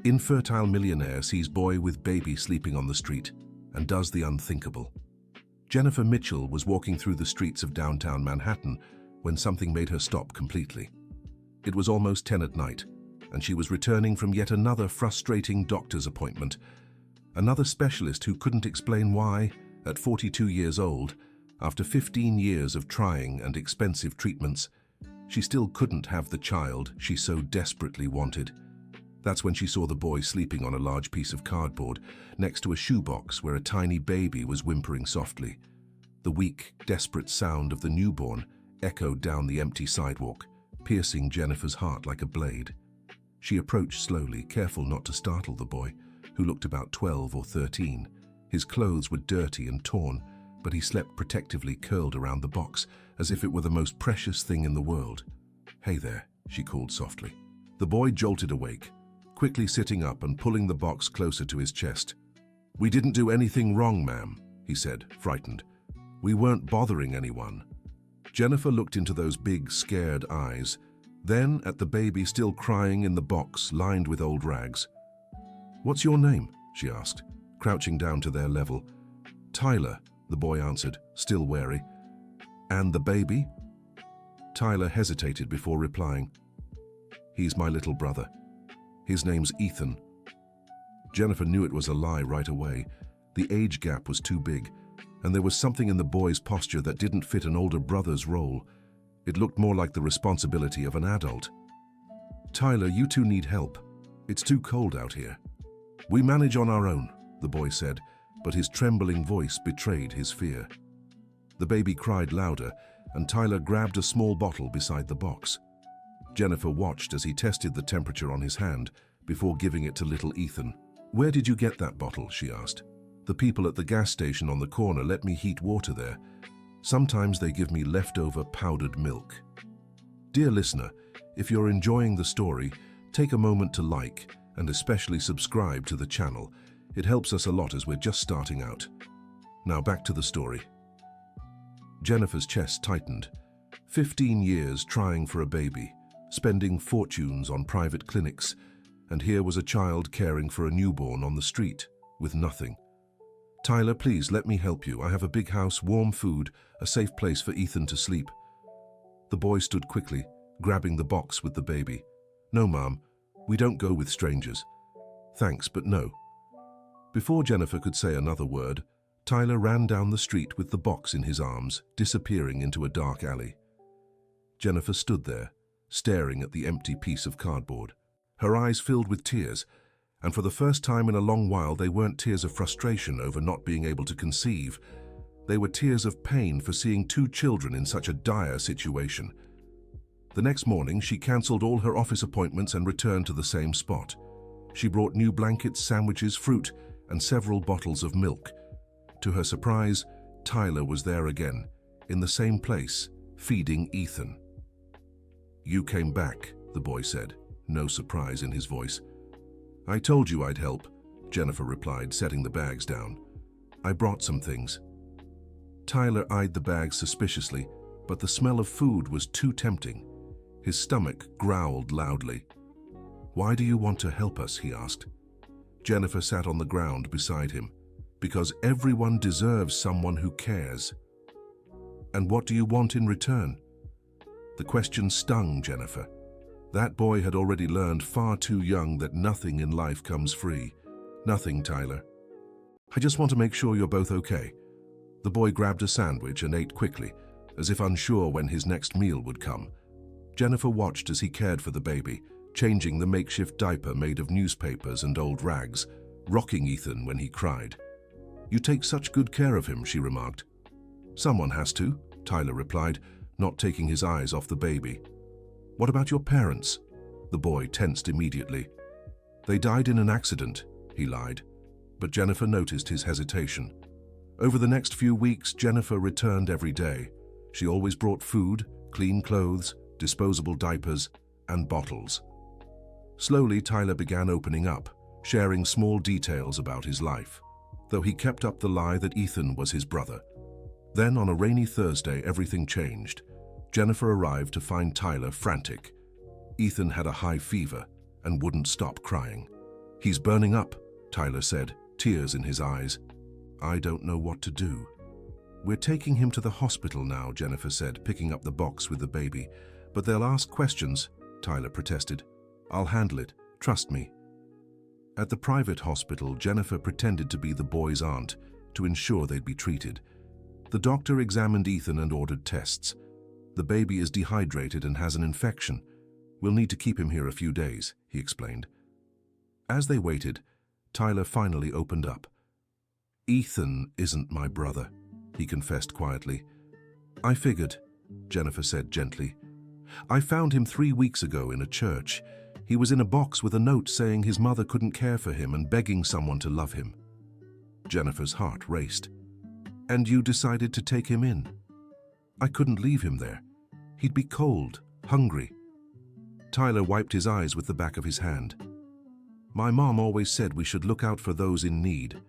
Infertile millionaire sees boy with baby sleeping on the street and does the unthinkable. Jennifer Mitchell was walking through the streets of downtown Manhattan when something made her stop completely. It was almost 10 at night, and she was returning from yet another frustrating doctor's appointment. Another specialist who couldn't explain why, at 42 years old, after 15 years of trying and expensive treatments, she still couldn't have the child she so desperately wanted. That's when she saw the boy sleeping on a large piece of cardboard next to a shoebox where a tiny baby was whimpering softly. The weak, desperate sound of the newborn echoed down the empty sidewalk, piercing Jennifer's heart like a blade. She approached slowly, careful not to startle the boy, who looked about 12 or 13. His clothes were dirty and torn, but he slept protectively curled around the box, as if it were the most precious thing in the world. "Hey there," she called softly. The boy jolted awake, quickly sitting up and pulling the box closer to his chest. "We didn't do anything wrong, ma'am," he said, frightened. "We weren't bothering anyone." Jennifer looked into those big, scared eyes, then at the baby still crying in the box lined with old rags. "What's your name?" she asked, crouching down to their level. "Tyler," the boy answered, still wary. "And the baby?" Tyler hesitated before replying. "He's my little brother. His name's Ethan." Jennifer knew it was a lie right away. The age gap was too big, and there was something in the boy's posture that didn't fit an older brother's role. It looked more like the responsibility of an adult. "Tyler, you two need help. It's too cold out here." "We manage on our own," the boy said, but his trembling voice betrayed his fear. The baby cried louder, and Tyler grabbed a small bottle beside the box. Jennifer watched as he tested the temperature on his hand before giving it to little Ethan. "Where did you get that bottle?" she asked. "The people at the gas station on the corner let me heat water there. Sometimes they give me leftover powdered milk." Dear listener, if you're enjoying the story, take a moment to like and especially subscribe to the channel. It helps us a lot as we're just starting out. Now back to the story. Jennifer's chest tightened. 15 years trying for a baby, spending fortunes on private clinics, and here was a child caring for a newborn on the street with nothing. "Tyler, please let me help you. I have a big house, warm food, a safe place for Ethan to sleep." The boy stood quickly, grabbing the box with the baby. "No, Mom, we don't go with strangers." "Thanks, but no." Before Jennifer could say another word, Tyler ran down the street with the box in his arms, disappearing into a dark alley. Jennifer stood there, staring at the empty piece of cardboard. Her eyes filled with tears, and for the first time in a long while they weren't tears of frustration over not being able to conceive. They were tears of pain for seeing two children in such a dire situation. The next morning, she cancelled all her office appointments and returned to the same spot. She brought new blankets, sandwiches, fruit, and several bottles of milk. To her surprise, Tyler was there again, in the same place, feeding Ethan. "You came back," the boy said, no surprise in his voice. "I told you I'd help," Jennifer replied, setting the bags down. "I brought some things." Tyler eyed the bags suspiciously, but the smell of food was too tempting. His stomach growled loudly. "Why do you want to help us?" he asked. Jennifer sat on the ground beside him. "Because everyone deserves someone who cares." "And what do you want in return?" The question stung Jennifer. That boy had already learned far too young that nothing in life comes free. "Nothing, Tyler. I just want to make sure you're both okay." The boy grabbed a sandwich and ate quickly, as if unsure when his next meal would come. Jennifer watched as he cared for the baby, changing the makeshift diaper made of newspapers and old rags, rocking Ethan when he cried. "You take such good care of him," she remarked. "Someone has to," Tyler replied, not taking his eyes off the baby. "What about your parents?" The boy tensed immediately. "They died in an accident," he lied, but Jennifer noticed his hesitation. Over the next few weeks, Jennifer returned every day. She always brought food, clean clothes, disposable diapers, and bottles. Slowly, Tyler began opening up, sharing small details about his life, though he kept up the lie that Ethan was his brother. Then, on a rainy Thursday, everything changed. Jennifer arrived to find Tyler frantic. Ethan had a high fever and wouldn't stop crying. "He's burning up," Tyler said, tears in his eyes. "I don't know what to do." "We're taking him to the hospital now," Jennifer said, picking up the box with the baby. "But they'll ask questions," Tyler protested. "I'll handle it, trust me." At the private hospital, Jennifer pretended to be the boy's aunt to ensure they'd be treated. The doctor examined Ethan and ordered tests. "The baby is dehydrated and has an infection. We'll need to keep him here a few days," he explained. As they waited, Tyler finally opened up. "Ethan isn't my brother," he confessed quietly. "I figured," Jennifer said gently. "I found him 3 weeks ago in a church. He was in a box with a note saying his mother couldn't care for him and begging someone to love him." Jennifer's heart raced. "And you decided to take him in?" "I couldn't leave him there. He'd be cold, hungry." Tyler wiped his eyes with the back of his hand. "My mom always said we should look out for those in need."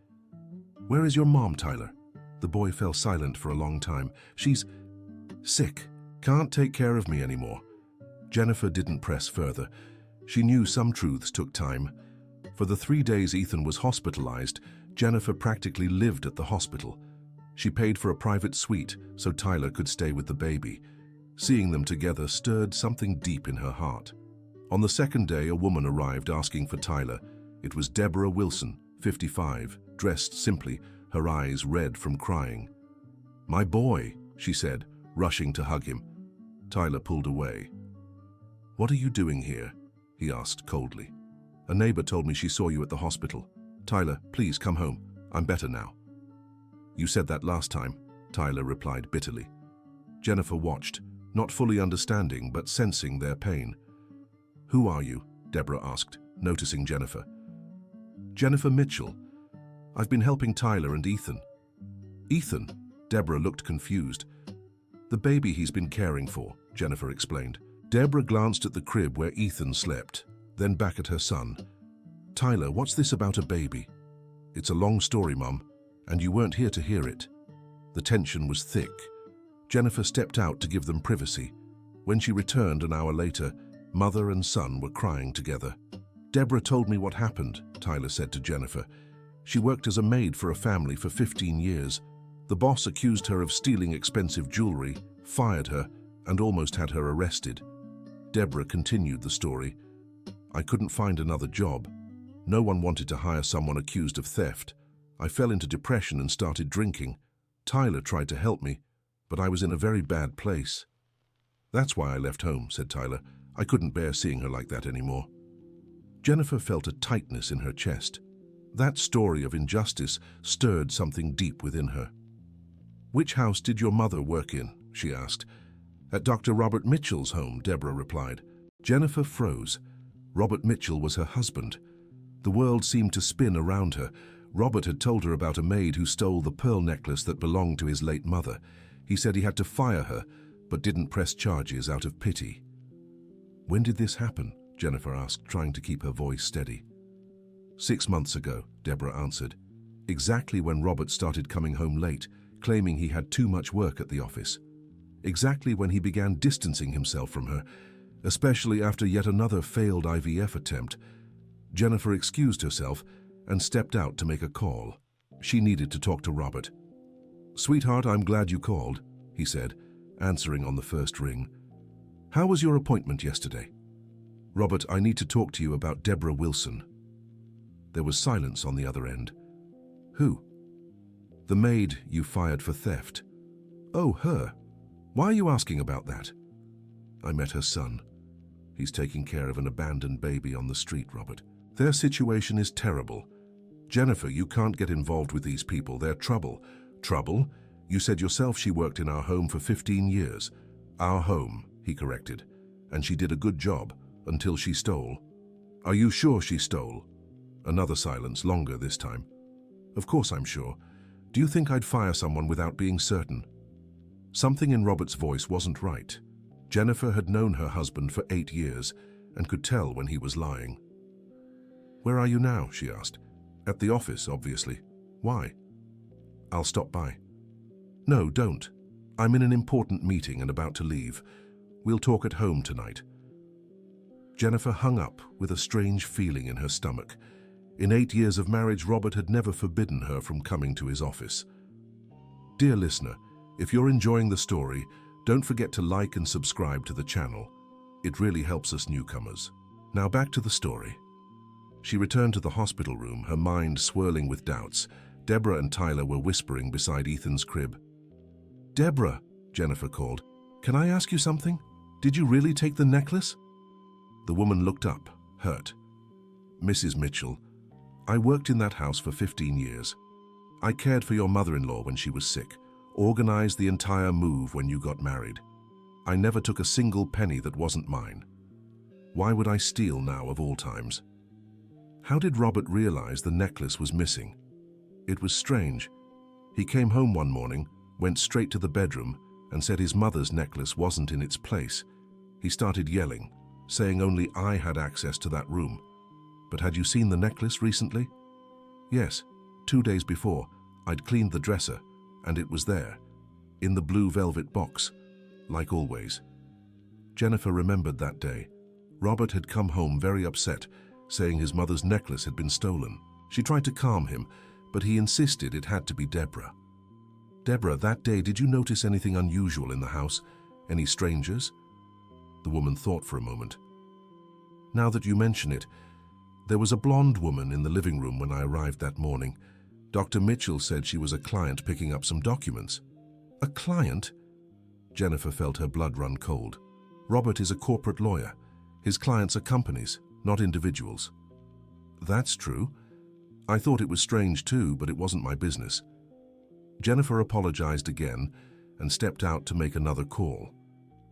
"Where is your mom, Tyler?" The boy fell silent for a long time. "She's sick. Can't take care of me anymore." Jennifer didn't press further. She knew some truths took time. For the 3 days Ethan was hospitalized, Jennifer practically lived at the hospital. She paid for a private suite so Tyler could stay with the baby. Seeing them together stirred something deep in her heart. On the second day, a woman arrived asking for Tyler. It was Deborah Wilson, 55, dressed simply, her eyes red from crying. "My boy," she said, rushing to hug him. Tyler pulled away. "What are you doing here?" he asked coldly. "A neighbor told me she saw you at the hospital. Tyler, please come home. I'm better now." "You said that last time," Tyler replied bitterly. Jennifer watched, not fully understanding but sensing their pain. "Who are you?" Deborah asked, noticing Jennifer. "Jennifer Mitchell. I've been helping Tyler and Ethan." "Ethan?" Deborah looked confused. "The baby he's been caring for," Jennifer explained. Deborah glanced at the crib where Ethan slept, then back at her son. "Tyler, what's this about a baby?" "It's a long story, Mum, and you weren't here to hear it." The tension was thick. Jennifer stepped out to give them privacy. When she returned an hour later, mother and son were crying together. "Deborah told me what happened," Tyler said to Jennifer. "She worked as a maid for a family for 15 years. The boss accused her of stealing expensive jewelry, fired her, and almost had her arrested." Deborah continued the story. "I couldn't find another job. No one wanted to hire someone accused of theft. I fell into depression and started drinking. Tyler tried to help me, but I was in a very bad place." "That's why I left home," said Tyler. "I couldn't bear seeing her like that anymore." Jennifer felt a tightness in her chest. That story of injustice stirred something deep within her. "Which house did your mother work in?" she asked. "At Dr. Robert Mitchell's home," Deborah replied. Jennifer froze. Robert Mitchell was her husband. The world seemed to spin around her. Robert had told her about a maid who stole the pearl necklace that belonged to his late mother. He said he had to fire her, but didn't press charges out of pity. "When did this happen?" Jennifer asked, trying to keep her voice steady. 6 months ago, Deborah answered. "Exactly when Robert started coming home late, claiming he had too much work at the office. Exactly when he began distancing himself from her, especially after yet another failed IVF attempt." Jennifer excused herself and stepped out to make a call. She needed to talk to Robert. "Sweetheart, I'm glad you called," he said, answering on the first ring. "How was your appointment yesterday?" "Robert, I need to talk to you about Deborah Wilson." There was silence on the other end. "Who?" "The maid you fired for theft." "Oh, her. Why are you asking about that?" "I met her son. He's taking care of an abandoned baby on the street, Robert. Their situation is terrible. Jennifer, you can't get involved with these people. They're trouble." "Trouble? You said yourself she worked in our home for 15 years. "Our home," he corrected. "And she did a good job, until she stole." "Are you sure she stole?" Another silence, longer this time. "Of course I'm sure. Do you think I'd fire someone without being certain?" Something in Robert's voice wasn't right. Jennifer had known her husband for 8 years and could tell when he was lying. "Where are you now?" she asked. "At the office, obviously. Why?" "I'll stop by." "No, don't. I'm in an important meeting and about to leave. We'll talk at home tonight." Jennifer hung up with a strange feeling in her stomach. In 8 years of marriage, Robert had never forbidden her from coming to his office. Dear listener, if you're enjoying the story, don't forget to like and subscribe to the channel. It really helps us newcomers. Now back to the story. She returned to the hospital room, her mind swirling with doubts. Deborah and Tyler were whispering beside Ethan's crib. "Deborah," Jennifer called, "can I ask you something? Did you really take the necklace?" The woman looked up, hurt. "Mrs. Mitchell, I worked in that house for 15 years. I cared for your mother-in-law when she was sick, organized the entire move when you got married. I never took a single penny that wasn't mine. Why would I steal now of all times?" How did Robert realize the necklace was missing? It was strange. He came home one morning, went straight to the bedroom, and said his mother's necklace wasn't in its place. He started yelling, saying only I had access to that room. "But had you seen the necklace recently?" "Yes, 2 days before. I'd cleaned the dresser, and it was there, in the blue velvet box, like always." Jennifer remembered that day. Robert had come home very upset, saying his mother's necklace had been stolen. She tried to calm him, but he insisted it had to be Deborah. "Deborah, that day, did you notice anything unusual in the house? Any strangers?" The woman thought for a moment. "Now that you mention it, there was a blonde woman in the living room when I arrived that morning. Dr. Mitchell said she was a client picking up some documents." "A client?" Jennifer felt her blood run cold. "Robert is a corporate lawyer. His clients are companies, not individuals." "That's true. I thought it was strange too, but it wasn't my business." Jennifer apologized again and stepped out to make another call.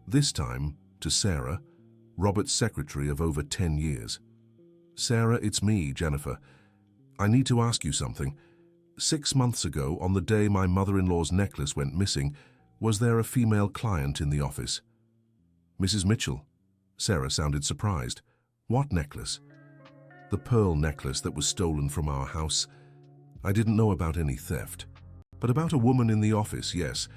This time to Sarah, Robert's secretary of over 10 years. "Sarah, it's me, Jennifer. I need to ask you something. 6 months ago, on the day my mother-in-law's necklace went missing, was there a female client in the office?" "Mrs. Mitchell." Sarah sounded surprised. "What necklace?" "The pearl necklace that was stolen from our house. I didn't know about any theft. But about a woman in the office, yes.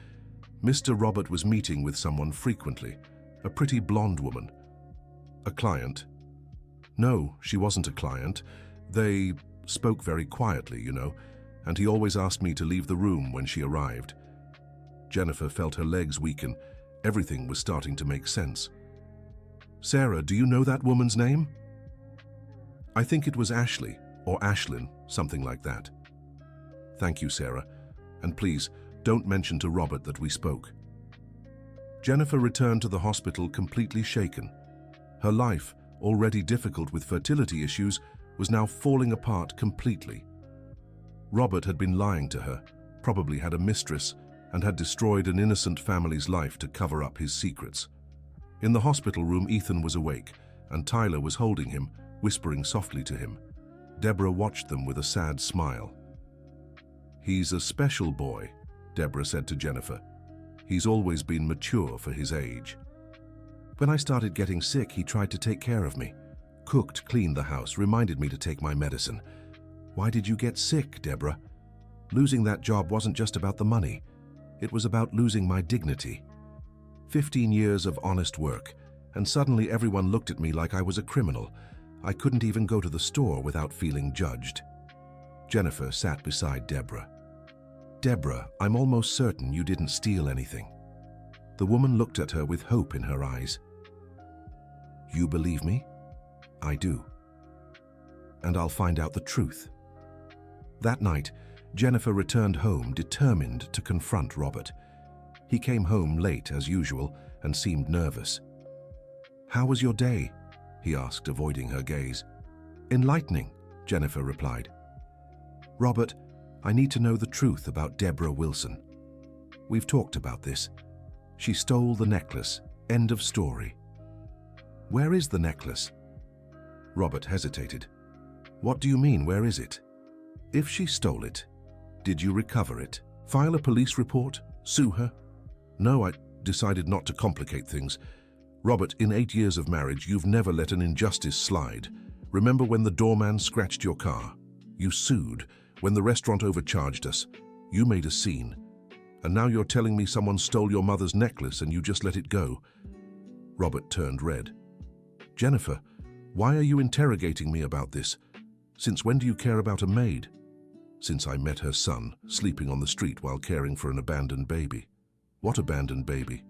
Mr. Robert was meeting with someone frequently, a pretty blonde woman." "A client?" "No, she wasn't a client. They spoke very quietly, you know, and he always asked me to leave the room when she arrived." Jennifer felt her legs weaken. Everything was starting to make sense. "Sarah, do you know that woman's name?" "I think it was Ashley, or Ashlyn, something like that." "Thank you, Sarah. And please, don't mention to Robert that we spoke." Jennifer returned to the hospital completely shaken. Her life, already difficult with fertility issues, was now falling apart completely. Robert had been lying to her, probably had a mistress, and had destroyed an innocent family's life to cover up his secrets. In the hospital room, Ethan was awake, and Tyler was holding him, whispering softly to him. Deborah watched them with a sad smile. "He's a special boy," Deborah said to Jennifer. "He's always been mature for his age. When I started getting sick, he tried to take care of me. Cooked, cleaned the house, reminded me to take my medicine. Why did you get sick, Deborah? Losing that job wasn't just about the money. It was about losing my dignity. 15 years of honest work, and suddenly everyone looked at me like I was a criminal. I couldn't even go to the store without feeling judged." Jennifer sat beside Deborah. "Deborah, I'm almost certain you didn't steal anything." The woman looked at her with hope in her eyes. "You believe me?" "I do. And I'll find out the truth." That night, Jennifer returned home determined to confront Robert. He came home late as usual and seemed nervous. "How was your day?" he asked, avoiding her gaze. "Enlightening," Jennifer replied. "Robert, I need to know the truth about Deborah Wilson. We've talked about this. She stole the necklace. End of story." "Where is the necklace?" Robert hesitated. "What do you mean, where is it? If she stole it, did you recover it? File a police report? Sue her?" "No, I decided not to complicate things. Robert, in 8 years of marriage, you've never let an injustice slide. Remember when the doorman scratched your car? You sued. When the restaurant overcharged us, you made a scene. And now you're telling me someone stole your mother's necklace and you just let it go." Robert turned red. "Jennifer, why are you interrogating me about this? Since when do you care about a maid? Since I met her son, sleeping on the street while caring for an abandoned baby. What abandoned baby?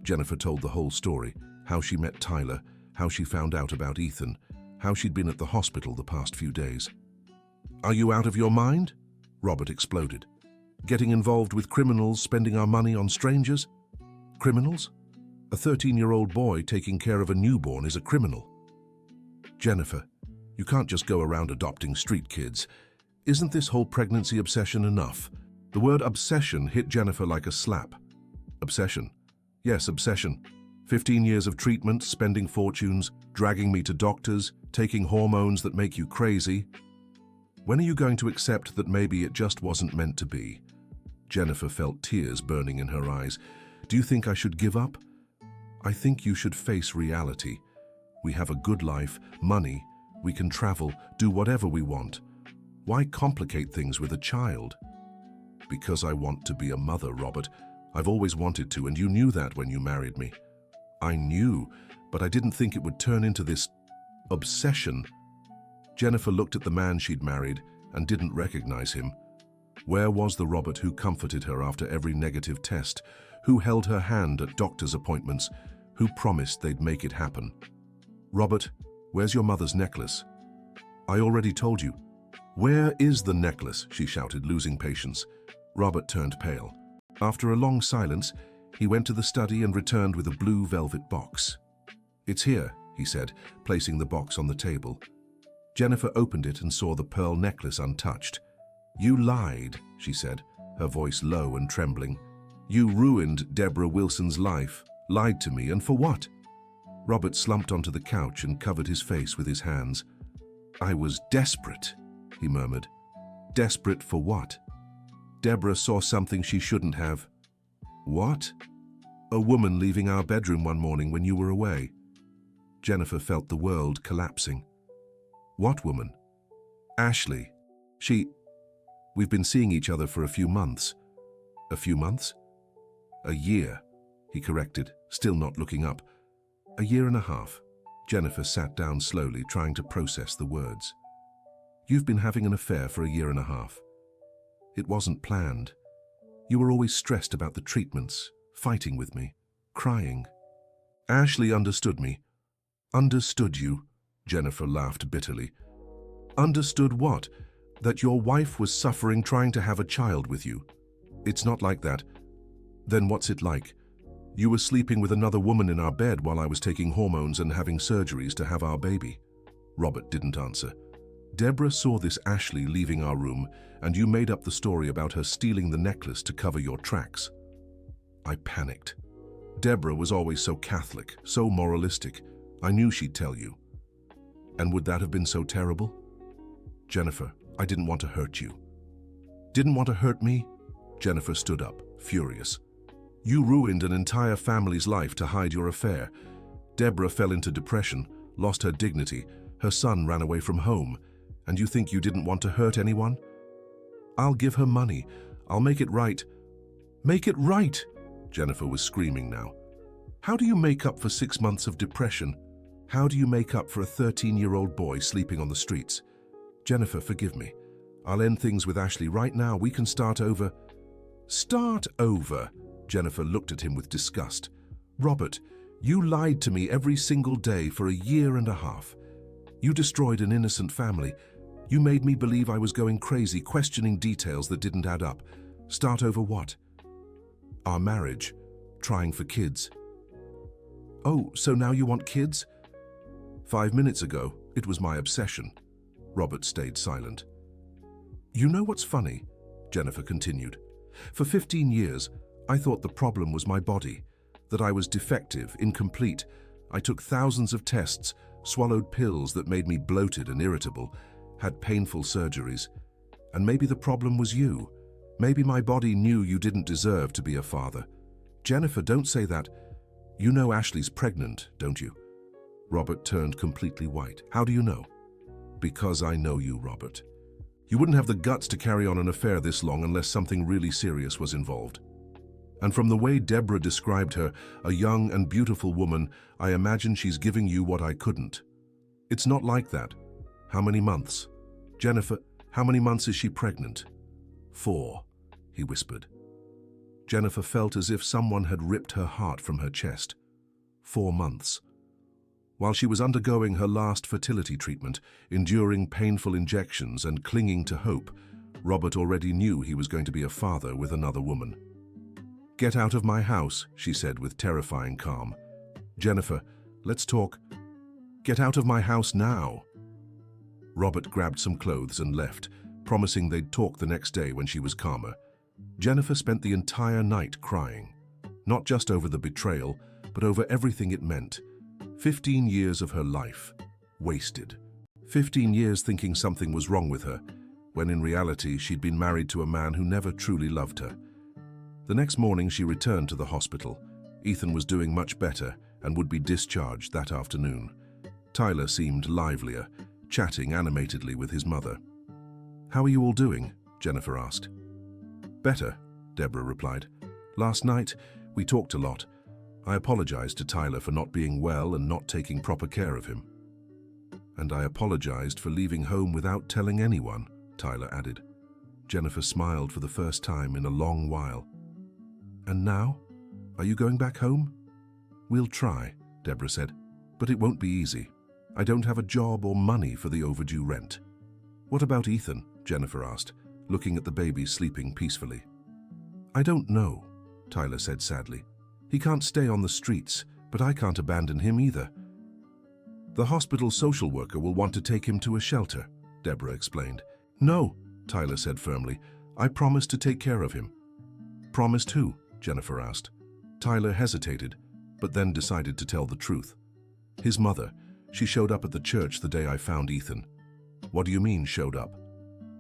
Jennifer told the whole story, how she met Tyler, how she found out about Ethan, how she'd been at the hospital the past few days. Are you out of your mind? Robert exploded. Getting involved with criminals, spending our money on strangers? Criminals? A 13-year-old boy taking care of a newborn is a criminal. Jennifer, you can't just go around adopting street kids. Isn't this whole pregnancy obsession enough? The word obsession hit Jennifer like a slap. Obsession. Yes, obsession. 15 years of treatment, spending fortunes, dragging me to doctors, taking hormones that make you crazy. When are you going to accept that maybe it just wasn't meant to be? Jennifer felt tears burning in her eyes. Do you think I should give up? I think you should face reality. We have a good life, money, we can travel, do whatever we want. Why complicate things with a child? Because I want to be a mother, Robert. I've always wanted to, and you knew that when you married me. I knew, but I didn't think it would turn into this obsession. Jennifer looked at the man she'd married and didn't recognize him. Where was the Robert who comforted her after every negative test, who held her hand at doctor's appointments, who promised they'd make it happen? Robert, where's your mother's necklace? I already told you. Where is the necklace? She shouted, losing patience. Robert turned pale. After a long silence, he went to the study and returned with a blue velvet box. It's here, he said, placing the box on the table. Jennifer opened it and saw the pearl necklace untouched. You lied, she said, her voice low and trembling. You ruined Deborah Wilson's life, lied to me, and for what? Robert slumped onto the couch and covered his face with his hands. I was desperate, he murmured. Desperate for what? Deborah saw something she shouldn't have. What? A woman leaving our bedroom one morning when you were away. Jennifer felt the world collapsing. What woman? Ashley. We've been seeing each other for a few months. A few months? A year, he corrected, still not looking up. A year and a half. Jennifer sat down slowly, trying to process the words. You've been having an affair for a year and a half. It wasn't planned. You were always stressed about the treatments, fighting with me, crying. Ashley understood me. Understood you, Jennifer laughed bitterly. Understood what? That your wife was suffering trying to have a child with you. It's not like that. Then what's it like? You were sleeping with another woman in our bed while I was taking hormones and having surgeries to have our baby. Robert didn't answer. Deborah saw this Ashley leaving our room, and you made up the story about her stealing the necklace to cover your tracks. I panicked. Deborah was always so Catholic, so moralistic. I knew she'd tell you. And would that have been so terrible? Jennifer, I didn't want to hurt you. Didn't want to hurt me? Jennifer stood up, furious. You ruined an entire family's life to hide your affair. Deborah fell into depression, lost her dignity, her son ran away from home, and you think you didn't want to hurt anyone? I'll give her money. I'll make it right. Make it right! Jennifer was screaming now. How do you make up for 6 months of depression? How do you make up for a 13-year-old boy sleeping on the streets? Jennifer, forgive me. I'll end things with Ashley right now. We can start over. Start over? Jennifer looked at him with disgust. Robert, you lied to me every single day for a year and a half. You destroyed an innocent family. You made me believe I was going crazy, questioning details that didn't add up. Start over what? Our marriage. Trying for kids. Oh, so now you want kids? 5 minutes ago, it was my obsession. Robert stayed silent. You know what's funny? Jennifer continued. For 15 years, I thought the problem was my body, that I was defective, incomplete. I took thousands of tests, swallowed pills that made me bloated and irritable, had painful surgeries. And maybe the problem was you. Maybe my body knew you didn't deserve to be a father. Jennifer, don't say that. You know Ashley's pregnant, don't you? Robert turned completely white. How do you know? Because I know you, Robert. You wouldn't have the guts to carry on an affair this long unless something really serious was involved. And from the way Deborah described her, a young and beautiful woman, I imagine she's giving you what I couldn't. It's not like that. How many months? Jennifer, how many months is she pregnant? 4, he whispered. Jennifer felt as if someone had ripped her heart from her chest. 4 months. While she was undergoing her last fertility treatment, enduring painful injections and clinging to hope, Robert already knew he was going to be a father with another woman. "Get out of my house," she said with terrifying calm. "Jennifer, let's talk. Get out of my house now." Robert grabbed some clothes and left, promising they'd talk the next day when she was calmer. Jennifer spent the entire night crying, not just over the betrayal, but over everything it meant. 15 years of her life, wasted. 15 years thinking something was wrong with her, when in reality she'd been married to a man who never truly loved her. The next morning she returned to the hospital. Ethan was doing much better and would be discharged that afternoon. Tyler seemed livelier, chatting animatedly with his mother. "How are you all doing?" Jennifer asked. "Better," Deborah replied. "Last night, we talked a lot. I apologized to Tyler for not being well and not taking proper care of him. And I apologized for leaving home without telling anyone," Tyler added. Jennifer smiled for the first time in a long while. "And now? Are you going back home?" "We'll try," Deborah said, "but it won't be easy. I don't have a job or money for the overdue rent." "What about Ethan?" Jennifer asked, looking at the baby sleeping peacefully. "I don't know," Tyler said sadly. "He can't stay on the streets, but I can't abandon him either." "The hospital social worker will want to take him to a shelter," Deborah explained. "No," Tyler said firmly. "I promised to take care of him." "Promised who?" Jennifer asked. Tyler hesitated, but then decided to tell the truth. "His mother. She showed up at the church the day I found Ethan." "What do you mean, showed up?"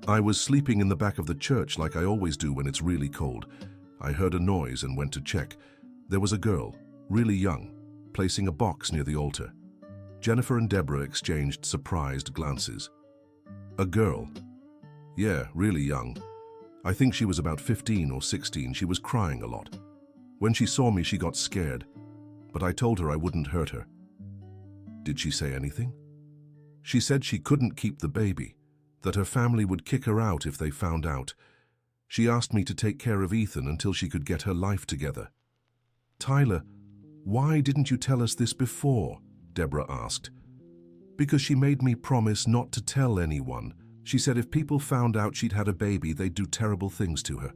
"I was sleeping in the back of the church like I always do when it's really cold. I heard a noise and went to check. There was a girl, really young, placing a box near the altar." Jennifer and Deborah exchanged surprised glances. "A girl?" "Yeah, really young. I think she was about 15 or 16. She was crying a lot. When she saw me, she got scared, but I told her I wouldn't hurt her." "Did she say anything?" "She said she couldn't keep the baby, that her family would kick her out if they found out. She asked me to take care of Ethan until she could get her life together." "Tyler, why didn't you tell us this before?" Deborah asked. "Because she made me promise not to tell anyone. She said if people found out she'd had a baby, they'd do terrible things to her."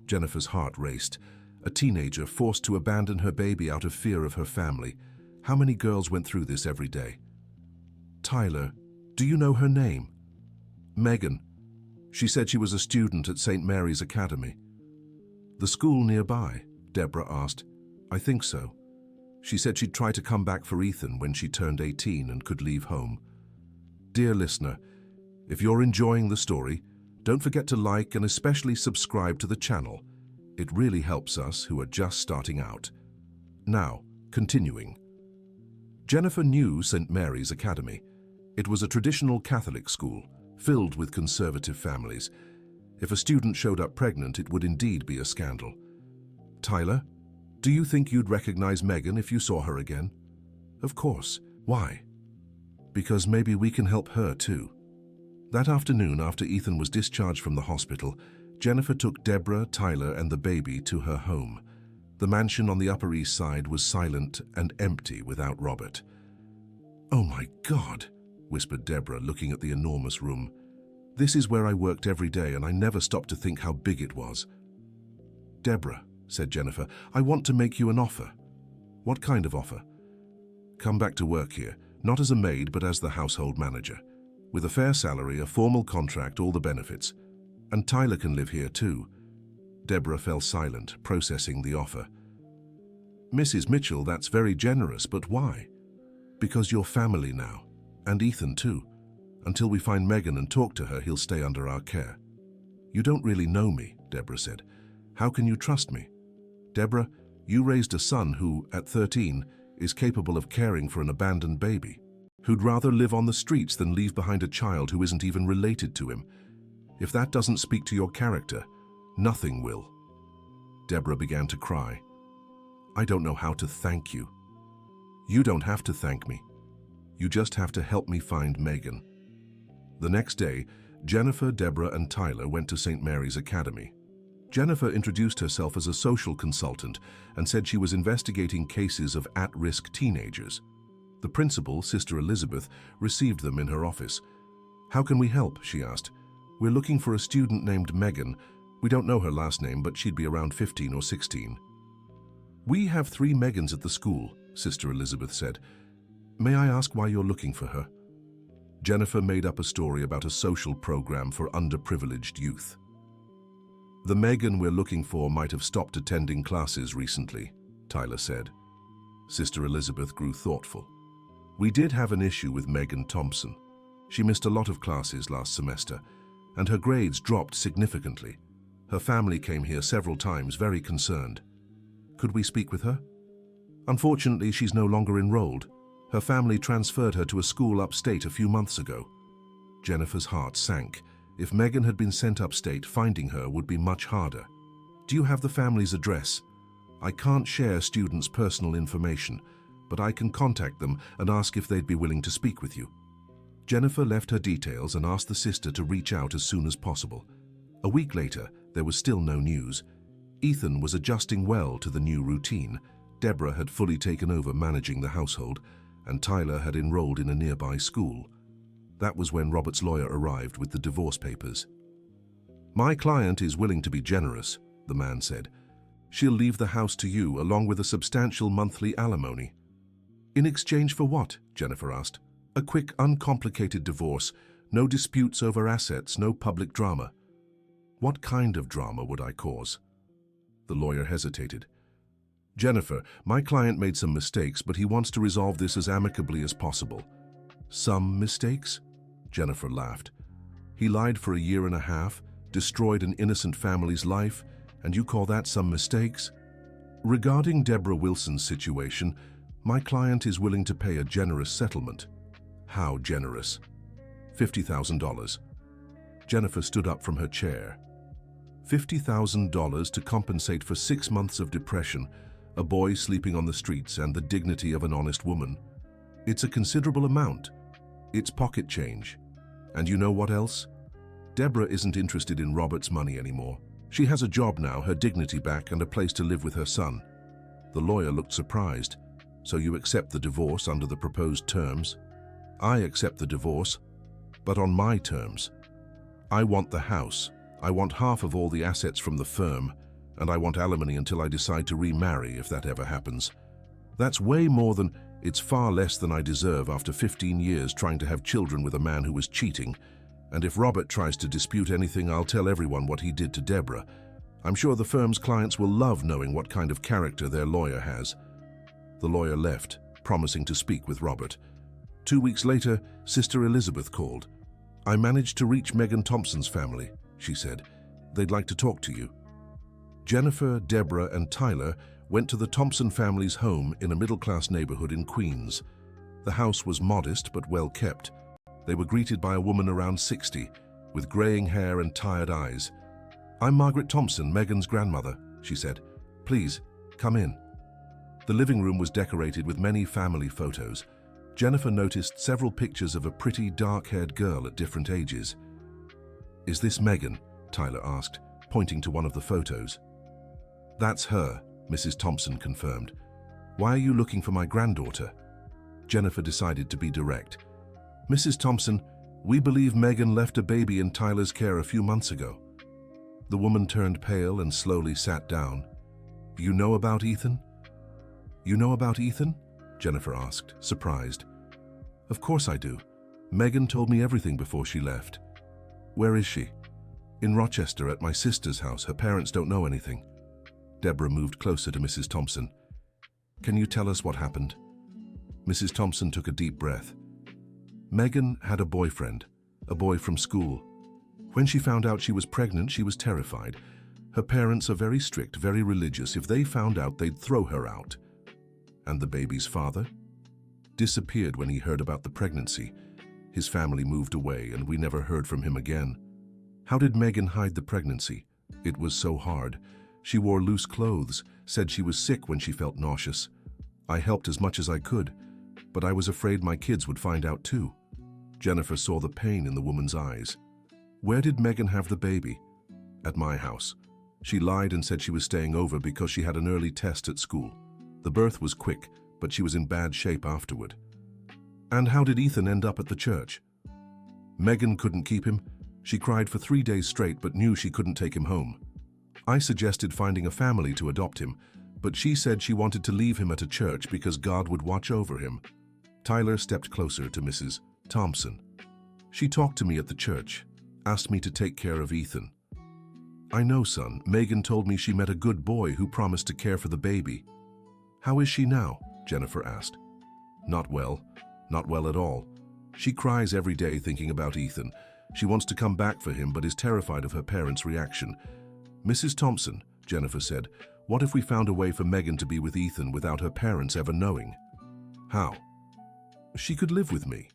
Jennifer's heart raced. A teenager forced to abandon her baby out of fear of her family. How many girls went through this every day? "Tyler, do you know her name?" "Megan. She said she was a student at St. Mary's Academy." "The school nearby?" Deborah asked. "I think so. She said she'd try to come back for Ethan when she turned 18 and could leave home." Dear listener, if you're enjoying the story, don't forget to like and especially subscribe to the channel. It really helps us who are just starting out. Now, continuing. Jennifer knew St. Mary's Academy. It was a traditional Catholic school, filled with conservative families. If a student showed up pregnant, it would indeed be a scandal. "Tyler, do you think you'd recognize Megan if you saw her again?" "Of course. Why?" "Because maybe we can help her too." That afternoon, after Ethan was discharged from the hospital, Jennifer took Deborah, Tyler, and the baby to her home. The mansion on the Upper East Side was silent and empty without Robert. "Oh my God," whispered Deborah, looking at the enormous room. "This is where I worked every day, and I never stopped to think how big it was." "Deborah," said Jennifer, "I want to make you an offer." "What kind of offer?" "Come back to work here, not as a maid, but as the household manager. With a fair salary, a formal contract, all the benefits. And Tyler can live here too." Deborah fell silent, processing the offer. "Mrs. Mitchell, that's very generous, but why?" "Because you're family now, and Ethan too. Until we find Megan and talk to her, he'll stay under our care." "You don't really know me," Deborah said. "How can you trust me?" "Deborah, you raised a son who, at 13, is capable of caring for an abandoned baby, who'd rather live on the streets than leave behind a child who isn't even related to him. If that doesn't speak to your character, nothing will." Deborah began to cry. "I don't know how to thank you." "You don't have to thank me. You just have to help me find Megan." The next day, Jennifer, Deborah, and Tyler went to St. Mary's Academy. Jennifer introduced herself as a social consultant and said she was investigating cases of at-risk teenagers. The principal, Sister Elizabeth, received them in her office. "How can we help?" she asked. "We're looking for a student named Megan. We don't know her last name, but she'd be around 15 or 16. "We have 3 Megans at the school," Sister Elizabeth said. "May I ask why you're looking for her?" Jennifer made up a story about a social program for underprivileged youth. "The Megan we're looking for might have stopped attending classes recently," Tyler said. Sister Elizabeth grew thoughtful. "We did have an issue with Megan Thompson. She missed a lot of classes last semester, and her grades dropped significantly. Her family came here several times, very concerned. Could we speak with her?" "Unfortunately, she's no longer enrolled. Her family transferred her to a school upstate a few months ago." Jennifer's heart sank. If Megan had been sent upstate, finding her would be much harder. "Do you have the family's address?" "I can't share students' personal information, but I can contact them and ask if they'd be willing to speak with you." Jennifer left her details and asked the sister to reach out as soon as possible. A week later, there was still no news. Ethan was adjusting well to the new routine. Deborah had fully taken over managing the household, and Tyler had enrolled in a nearby school. That was when Robert's lawyer arrived with the divorce papers. "My client is willing to be generous," the man said. "She'll leave the house to you along with a substantial monthly alimony." "In exchange for what?" Jennifer asked. "A quick, uncomplicated divorce. No disputes over assets, no public drama." "What kind of drama would I cause?" The lawyer hesitated. "Jennifer, my client made some mistakes, but he wants to resolve this as amicably as possible." "Some mistakes?" Jennifer laughed. "He lied for a year and a half, destroyed an innocent family's life, and you call that some mistakes?" "Regarding Deborah Wilson's situation, my client is willing to pay a generous settlement." "How generous?" $50,000. Jennifer stood up from her chair. $50,000 to compensate for 6 months of depression, a boy sleeping on the streets, and the dignity of an honest woman. It's a considerable amount. It's pocket change. And you know what else? Deborah isn't interested in Robert's money anymore. She has a job now, her dignity back, and a place to live with her son. The lawyer looked surprised. "So you accept the divorce under the proposed terms?" "I accept the divorce, but on my terms. I want the house. I want half of all the assets from the firm, and I want alimony until I decide to remarry, if that ever happens. That's way more than... It's far less than I deserve after 15 years trying to have children with a man who was cheating. And if Robert tries to dispute anything, I'll tell everyone what he did to Deborah. I'm sure the firm's clients will love knowing what kind of character their lawyer has." The lawyer left, promising to speak with Robert. 2 weeks later, Sister Elizabeth called. "I managed to reach Megan Thompson's family," she said. "They'd like to talk to you." Jennifer, Deborah, and Tyler went to the Thompson family's home in a middle-class neighborhood in Queens. The house was modest but well kept. They were greeted by a woman around 60, with graying hair and tired eyes. "I'm Margaret Thompson, Megan's grandmother," she said. "Please, come in." The living room was decorated with many family photos. Jennifer noticed several pictures of a pretty, dark-haired girl at different ages. "Is this Megan?" Tyler asked, pointing to one of the photos. "That's her," Mrs. Thompson confirmed. "Why are you looking for my granddaughter?" Jennifer decided to be direct. "Mrs. Thompson, we believe Megan left a baby in Tyler's care a few months ago." The woman turned pale and slowly sat down. "You know about Ethan?" "You know about Ethan?" Jennifer asked, surprised. "Of course I do. Megan told me everything before she left." "Where is she?" "In Rochester, at my sister's house. Her parents don't know anything." Deborah moved closer to Mrs. Thompson. "Can you tell us what happened?" Mrs. Thompson took a deep breath. "Megan had a boyfriend, a boy from school. When she found out she was pregnant, she was terrified. Her parents are very strict, very religious. If they found out, they'd throw her out." "And the baby's father?" "Disappeared when he heard about the pregnancy. His family moved away, and we never heard from him again." "How did Megan hide the pregnancy?" "It was so hard. She wore loose clothes, said she was sick when she felt nauseous. I helped as much as I could, but I was afraid my kids would find out too." Jennifer saw the pain in the woman's eyes. Where did Megan have the baby? At my house. She lied and said she was staying over because she had an early test at school. The birth was quick, but she was in bad shape afterward. And how did Ethan end up at the church? Megan couldn't keep him. She cried for 3 days straight but knew she couldn't take him home. I suggested finding a family to adopt him, but she said she wanted to leave him at a church because God would watch over him. Tyler stepped closer to Mrs. Thompson. She talked to me at the church, asked me to take care of Ethan. I know, son. Megan told me she met a good boy who promised to care for the baby. How is she now? Jennifer asked. Not well. Not well at all. She cries every day thinking about Ethan. She wants to come back for him but is terrified of her parents' reaction. Mrs. Thompson, Jennifer said, what if we found a way for Megan to be with Ethan without her parents ever knowing? How? She could live with me.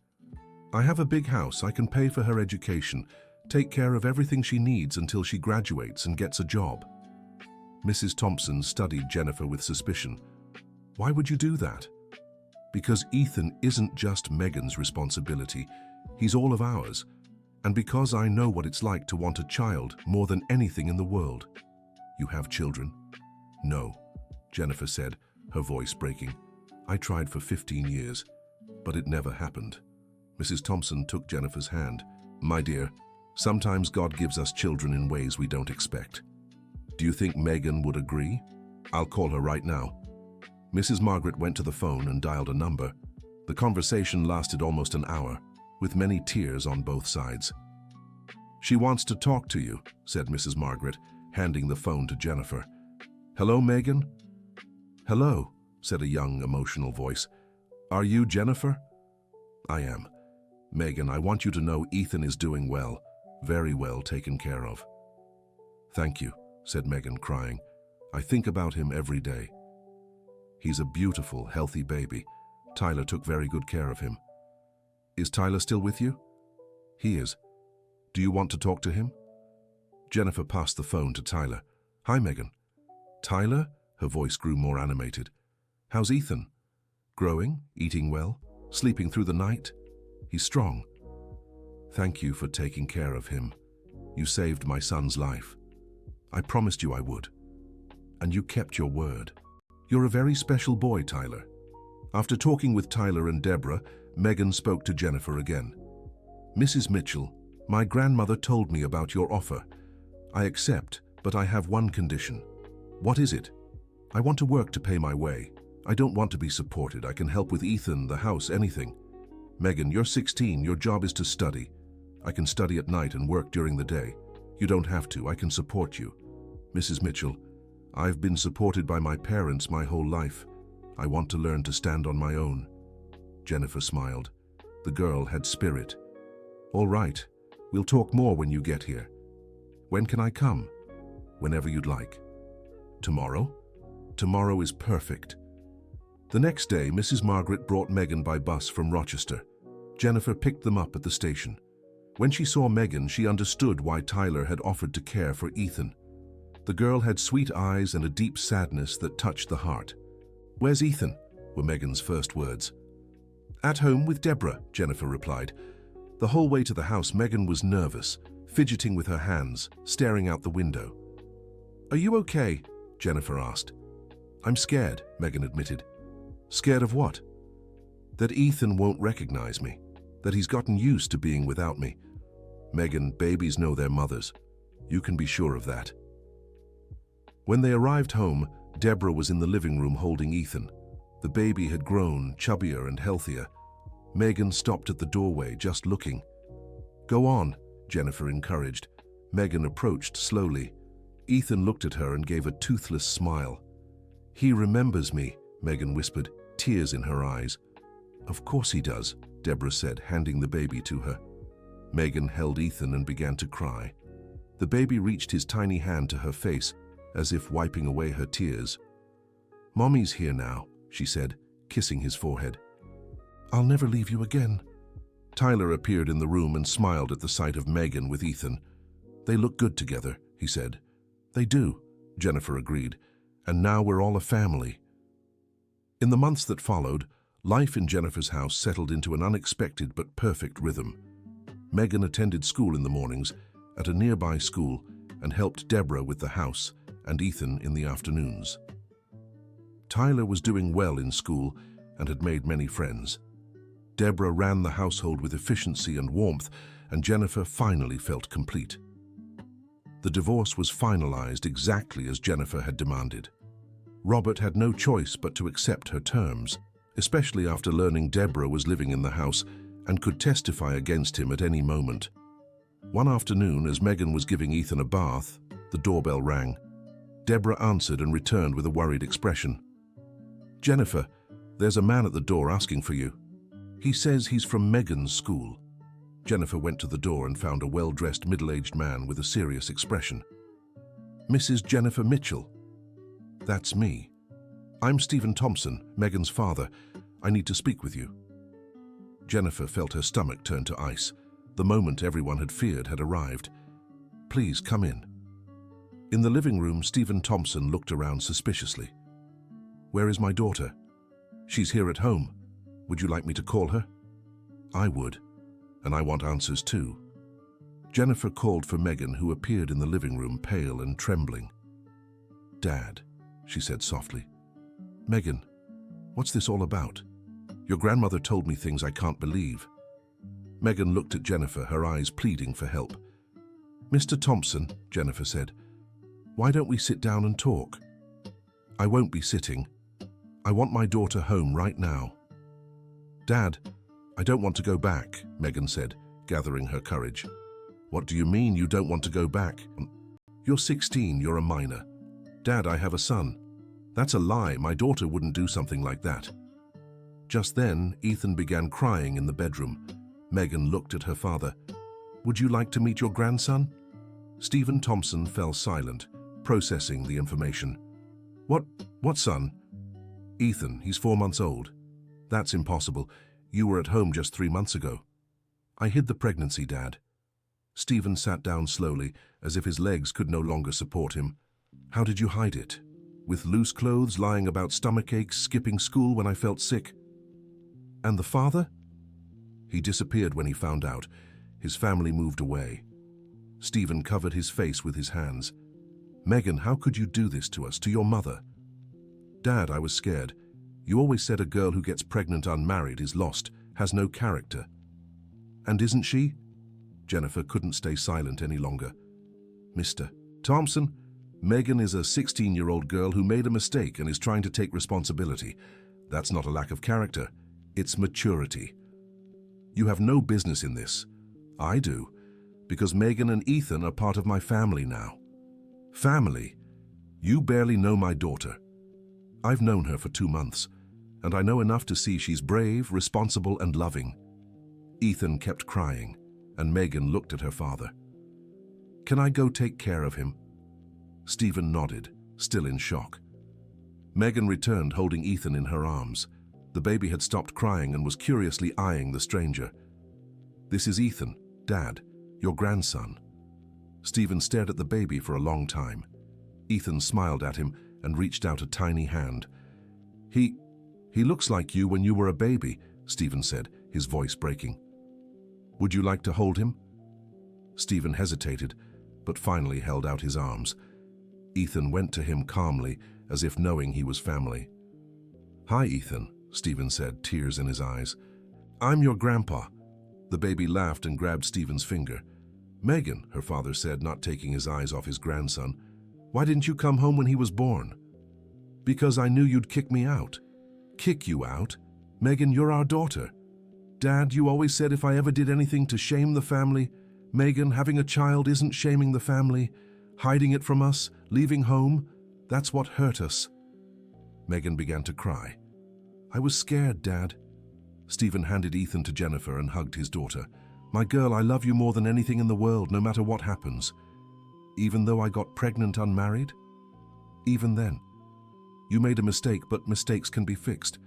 I have a big house. I can pay for her education, take care of everything she needs until she graduates and gets a job. Mrs. Thompson studied Jennifer with suspicion. Why would you do that? Because Ethan isn't just Megan's responsibility. He's all of ours. And because I know what it's like to want a child more than anything in the world. You have children? No, Jennifer said, her voice breaking. I tried for 15 years, but it never happened. Mrs. Thompson took Jennifer's hand. My dear, sometimes God gives us children in ways we don't expect. Do you think Megan would agree? I'll call her right now. Mrs. Margaret went to the phone and dialed a number. The conversation lasted almost an hour, with many tears on both sides. She wants to talk to you, said Mrs. Margaret, handing the phone to Jennifer. Hello, Megan? Hello, said a young, emotional voice. Are you Jennifer? I am. Megan, I want you to know Ethan is doing well, very well taken care of. Thank you, said Megan, crying. I think about him every day. He's a beautiful, healthy baby. Tyler took very good care of him. Is Tyler still with you? He is. Do you want to talk to him? Jennifer passed the phone to Tyler. Hi, Megan. Tyler? Her voice grew more animated. How's Ethan? Growing, eating well, sleeping through the night? He's strong. Thank you for taking care of him. You saved my son's life. I promised you I would. And you kept your word. You're a very special boy, Tyler. After talking with Tyler and Deborah, Megan spoke to Jennifer again. Mrs. Mitchell, my grandmother told me about your offer. I accept, but I have one condition. What is it? I want to work to pay my way. I don't want to be supported. I can help with Ethan, the house, anything. Megan, you're 16. Your job is to study. I can study at night and work during the day. You don't have to. I can support you. Mrs. Mitchell, I've been supported by my parents my whole life. I want to learn to stand on my own. Jennifer smiled. The girl had spirit. All right. We'll talk more when you get here. When can I come? Whenever you'd like. Tomorrow? Tomorrow is perfect. The next day, Mrs. Margaret brought Megan by bus from Rochester. Jennifer picked them up at the station. When she saw Megan, she understood why Tyler had offered to care for Ethan. The girl had sweet eyes and a deep sadness that touched the heart. Where's Ethan? Were Megan's first words. At home with Deborah, Jennifer replied. The whole way to the house, Megan was nervous, fidgeting with her hands, staring out the window. Are you okay? Jennifer asked. I'm scared, Megan admitted. Scared of what? That Ethan won't recognize me, that he's gotten used to being without me. Megan, babies know their mothers. You can be sure of that. When they arrived home, Deborah was in the living room holding Ethan. The baby had grown, chubbier and healthier. Megan stopped at the doorway, just looking. Go on, Jennifer encouraged. Megan approached slowly. Ethan looked at her and gave a toothless smile. He remembers me, Megan whispered, tears in her eyes. Of course he does, Deborah said, handing the baby to her. Megan held Ethan and began to cry. The baby reached his tiny hand to her face, as if wiping away her tears. Mommy's here now, she said, kissing his forehead. I'll never leave you again. Tyler appeared in the room and smiled at the sight of Megan with Ethan. They look good together, he said. They do, Jennifer agreed, and now we're all a family. In the months that followed, life in Jennifer's house settled into an unexpected but perfect rhythm. Megan attended school in the mornings, at a nearby school and helped Deborah with the house and Ethan in the afternoons. Tyler was doing well in school and had made many friends. Deborah ran the household with efficiency and warmth, and Jennifer finally felt complete. The divorce was finalized exactly as Jennifer had demanded. Robert had no choice but to accept her terms, especially after learning Deborah was living in the house and could testify against him at any moment. One afternoon, as Megan was giving Ethan a bath, the doorbell rang. Deborah answered and returned with a worried expression. "Jennifer, there's a man at the door asking for you. He says he's from Megan's school." Jennifer went to the door and found a well-dressed middle-aged man with a serious expression. "Mrs. Jennifer Mitchell?" "That's me. I'm Stephen Thompson, Megan's father. I need to speak with you." Jennifer felt her stomach turn to ice. The moment everyone had feared had arrived. "Please come in." In the living room, Stephen Thompson looked around suspiciously. "Where is my daughter?" "She's here at home. Would you like me to call her?" "I would, and I want answers too." Jennifer called for Megan, who appeared in the living room, pale and trembling. "Dad," she said softly. "Megan, what's this all about? Your grandmother told me things I can't believe." Megan looked at Jennifer, her eyes pleading for help. "Mr. Thompson," Jennifer said, "why don't we sit down and talk?" "I won't be sitting. I want my daughter home right now." "Dad, I don't want to go back," Megan said, gathering her courage. "What do you mean you don't want to go back? You're 16, you're a minor." "Dad, I have a son." "That's a lie. My daughter wouldn't do something like that." Just then, Ethan began crying in the bedroom. Megan looked at her father. "Would you like to meet your grandson?" Stephen Thompson fell silent, processing the information. What son?" "Ethan, he's 4 months old." "That's impossible. You were at home just 3 months ago." "I hid the pregnancy, Dad." Stephen sat down slowly, as if his legs could no longer support him. "How did you hide it? With loose clothes, lying about stomach aches, skipping school when I felt sick?" "And the father?" "He disappeared when he found out. His family moved away." Stephen covered his face with his hands. "Megan, how could you do this to us, to your mother?" "Dad, I was scared. You always said a girl who gets pregnant unmarried is lost, has no character." "And isn't she?" Jennifer couldn't stay silent any longer. "Mr. Thompson, Megan is a 16-year-old girl who made a mistake and is trying to take responsibility. That's not a lack of character. It's maturity. You have no business in this. I do, because Megan and Ethan are part of my family now." "Family? You barely know my daughter." "I've known her for 2 months, and I know enough to see she's brave, responsible, and loving." Ethan kept crying, and Megan looked at her father. "Can I go take care of him?" Stephen nodded, still in shock. Megan returned, holding Ethan in her arms. The baby had stopped crying and was curiously eyeing the stranger. "This is Ethan, Dad, your grandson." Stephen stared at the baby for a long time. Ethan smiled at him and reached out a tiny hand. He looks like you when you were a baby," Stephen said, his voice breaking. "Would you like to hold him?" Stephen hesitated, but finally held out his arms. Ethan went to him calmly, as if knowing he was family. "Hi, Ethan," Stephen said, tears in his eyes. "I'm your grandpa." The baby laughed and grabbed Stephen's finger. "Megan," her father said, not taking his eyes off his grandson, "why didn't you come home when he was born?" "Because I knew you'd kick me out." "Kick you out? Megan, you're our daughter." "Dad, you always said if I ever did anything to shame the family." "Megan, having a child isn't shaming the family. Hiding it from us, leaving home, that's what hurt us." Megan began to cry. "I was scared, Dad." Stephen handed Ethan to Jennifer and hugged his daughter. "My girl, I love you more than anything in the world, no matter what happens." "Even though I got pregnant unmarried?" "Even then. You made a mistake, but mistakes can be fixed.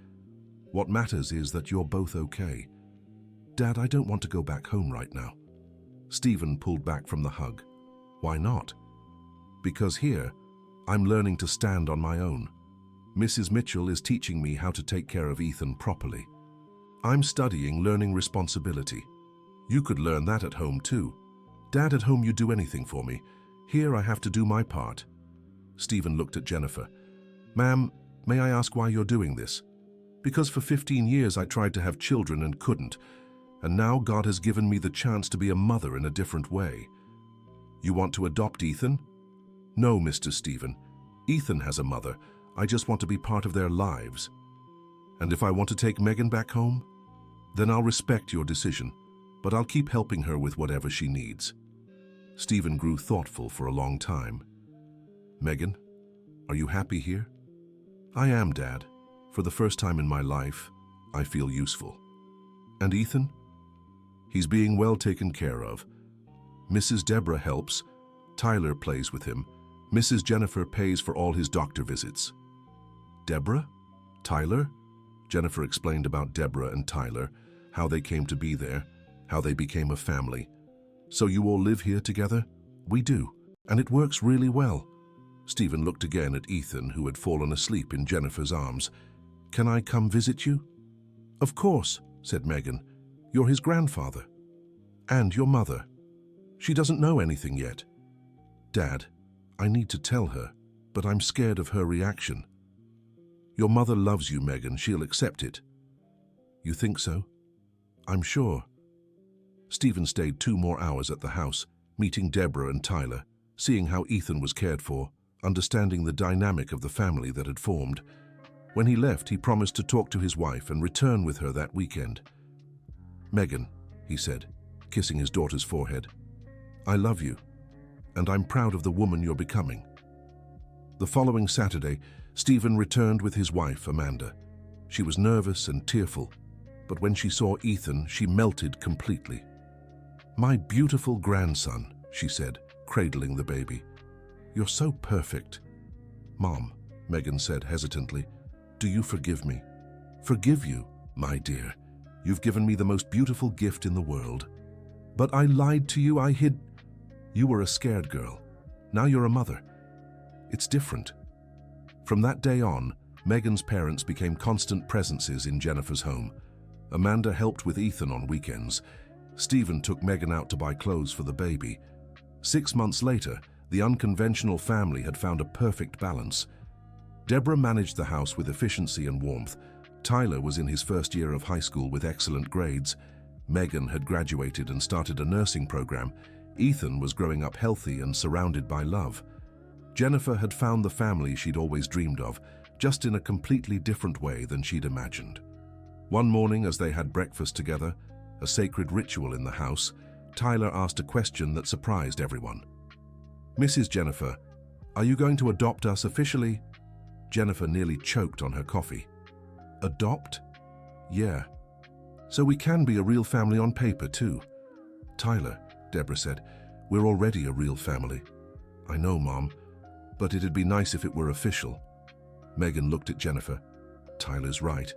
What matters is that you're both okay." "Dad, I don't want to go back home right now." Stephen pulled back from the hug. "Why not?" "Because here, I'm learning to stand on my own. Mrs. Mitchell is teaching me how to take care of Ethan properly. I'm studying learning responsibility. You could learn that at home too. Dad, at home you do anything for me. Here I have to do my part. Stephen looked at Jennifer. Ma'am, may I ask why you're doing this? Because for 15 years I tried to have children and couldn't, and now God has given me the chance to be a mother in a different way. You want to adopt Ethan? No, Mr. Stephen. Ethan has a mother. I just want to be part of their lives. And if I want to take Megan back home, then I'll respect your decision, but I'll keep helping her with whatever she needs. Stephen grew thoughtful for a long time. Megan, are you happy here? I am, Dad. For the first time in my life, I feel useful. And Ethan? He's being well taken care of. Mrs. Deborah helps. Tyler plays with him. Mrs. Jennifer pays for all his doctor visits. Deborah? Tyler? Jennifer explained about Deborah and Tyler, how they came to be there, how they became a family. So you all live here together? We do, and it works really well. Stephen looked again at Ethan, who had fallen asleep in Jennifer's arms. Can I come visit you? Of course, said Megan. You're his grandfather. And your mother. She doesn't know anything yet. Dad, I need to tell her, but I'm scared of her reaction. Your mother loves you, Megan. She'll accept it. You think so? I'm sure. Stephen stayed 2 more hours at the house, meeting Deborah and Tyler, seeing how Ethan was cared for, understanding the dynamic of the family that had formed. When he left, he promised to talk to his wife and return with her that weekend. Megan, he said, kissing his daughter's forehead, I love you, and I'm proud of the woman you're becoming. The following Saturday, Stephen returned with his wife, Amanda. She was nervous and tearful, but when she saw Ethan, she melted completely. My beautiful grandson, she said, cradling the baby. You're so perfect. Mom, Megan said hesitantly, do you forgive me? Forgive you, my dear. You've given me the most beautiful gift in the world. But I lied to you, I hid. You were a scared girl. Now you're a mother. It's different. From that day on, Megan's parents became constant presences in Jennifer's home. Amanda helped with Ethan on weekends. Stephen took Megan out to buy clothes for the baby. 6 months later, the unconventional family had found a perfect balance. Deborah managed the house with efficiency and warmth. Tyler was in his first year of high school with excellent grades. Megan had graduated and started a nursing program. Ethan was growing up healthy and surrounded by love. Jennifer had found the family she'd always dreamed of, just in a completely different way than she'd imagined. One morning, as they had breakfast together, a sacred ritual in the house, Tyler asked a question that surprised everyone. Mrs. Jennifer, are you going to adopt us officially? Jennifer nearly choked on her coffee. Adopt? Yeah. So we can be a real family on paper too. Tyler, Deborah said, we're already a real family. I know, Mom, but it'd be nice if it were official. Megan looked at Jennifer. Tyler's right.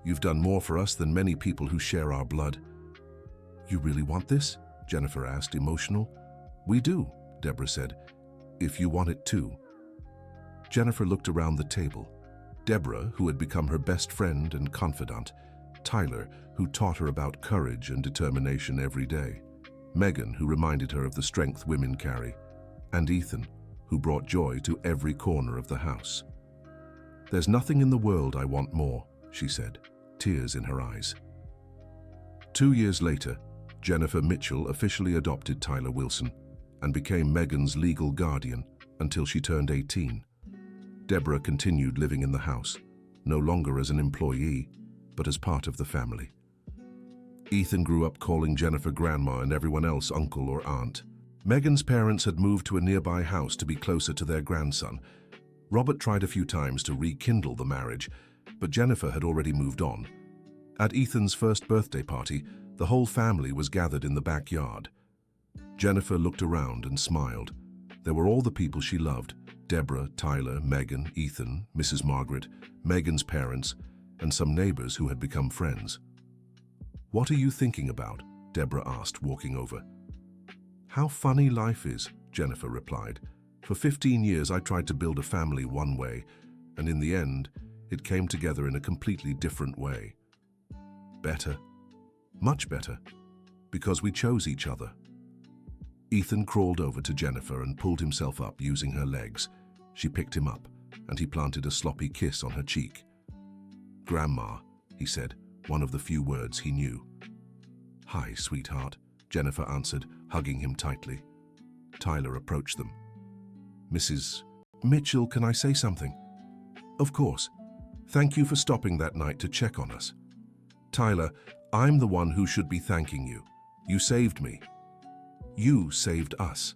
You've done more for us than many people who share our blood. You really want this? Jennifer asked, emotional. We do, Deborah said, if you want it too. Jennifer looked around the table. Deborah, who had become her best friend and confidant. Tyler, who taught her about courage and determination every day. Megan, who reminded her of the strength women carry. And Ethan, who brought joy to every corner of the house. There's nothing in the world I want more, she said, tears in her eyes. 2 years later, Jennifer Mitchell officially adopted Tyler Wilson and became Megan's legal guardian until she turned 18. Deborah continued living in the house, no longer as an employee, but as part of the family. Ethan grew up calling Jennifer grandma and everyone else uncle or aunt. Megan's parents had moved to a nearby house to be closer to their grandson. Robert tried a few times to rekindle the marriage, but Jennifer had already moved on. At Ethan's first birthday party, the whole family was gathered in the backyard. Jennifer looked around and smiled. There were all the people she loved: Deborah, Tyler, Megan, Ethan, Mrs. Margaret, Megan's parents, and some neighbors who had become friends. What are you thinking about? Deborah asked, walking over. How funny life is, Jennifer replied. For 15 years I tried to build a family one way, and in the end, it came together in a completely different way. Better, much better, because we chose each other. Ethan crawled over to Jennifer and pulled himself up using her legs. She picked him up, and he planted a sloppy kiss on her cheek. "Grandma," he said, one of the few words he knew. "Hi, sweetheart," Jennifer answered, hugging him tightly. Tyler approached them. "Mrs. Mitchell, can I say something?" "Of course. Thank you for stopping that night to check on us." "Tyler, I'm the one who should be thanking you. You saved me." "You saved us."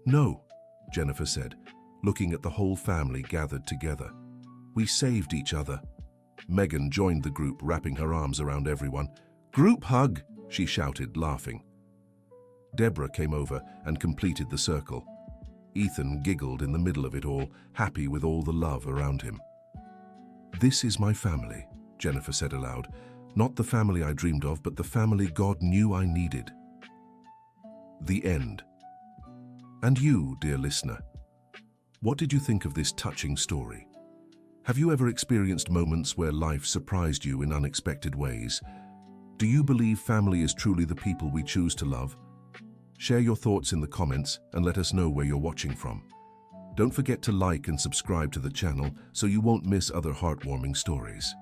"No," Jennifer said, looking at the whole family gathered together. "We saved each other." Megan joined the group, wrapping her arms around everyone. "Group hug," she shouted, laughing. Deborah came over and completed the circle. Ethan giggled in the middle of it all, happy with all the love around him. "This is my family," Jennifer said aloud. "Not the family I dreamed of, but the family God knew I needed." The end. And you, dear listener, what did you think of this touching story? Have you ever experienced moments where life surprised you in unexpected ways? Do you believe family is truly the people we choose to love? Share your thoughts in the comments and let us know where you're watching from. Don't forget to like and subscribe to the channel so you won't miss other heartwarming stories.